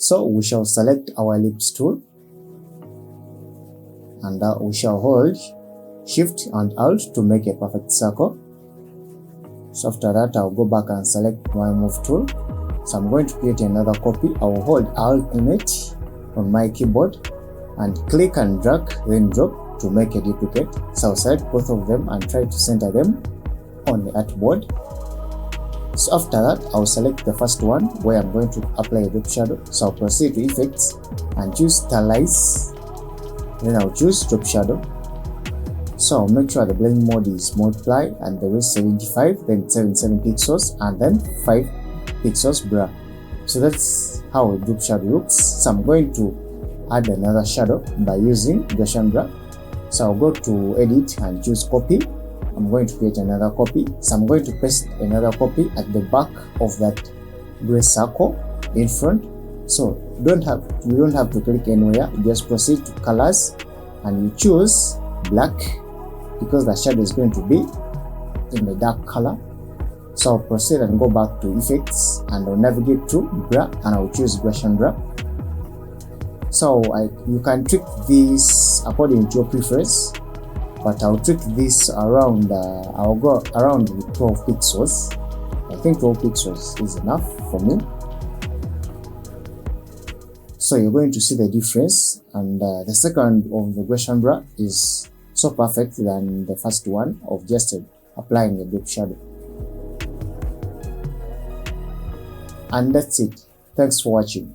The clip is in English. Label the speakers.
Speaker 1: So we shall select our ellipse tool, and we shall hold Shift and Alt to make a perfect circle. So after that, I'll go back and select my move tool. So I'm going to create another copy. I will hold Alt-Net on my keyboard and click and drag, then drop to make a duplicate. So I'll select both of them and try to center them on the artboard. So after that, I'll select the first one where I'm going to apply a drop shadow. So I'll proceed to Effects and choose Stylize. Then I'll choose Drop Shadow. So I'll make sure the blending mode is multiply and the rest 75, then 77 pixels, and then 5 pixels blur. So that's how a drop shadow looks. So I'm going to add another shadow by using Gaussian Blur. So I'll go to Edit and choose Copy. I'm going to create another copy. So I'm going to paste another copy at the back of that gray circle in front. So you don't have to click anywhere. You just proceed to Colors and you choose black, because the shadow is going to be in the dark color. So I'll proceed and go back to Effects and I'll navigate to Blur and I'll choose Gaussian Blur. So you can tweak this according to your preference, but I'll tweak this around, I'll go around with 12 pixels. I think 12 pixels is enough for me. So you're going to see the difference, and the second of the Gaussian Blur is so perfect than the first one of just applying a drop shadow. And that's it. Thanks for watching.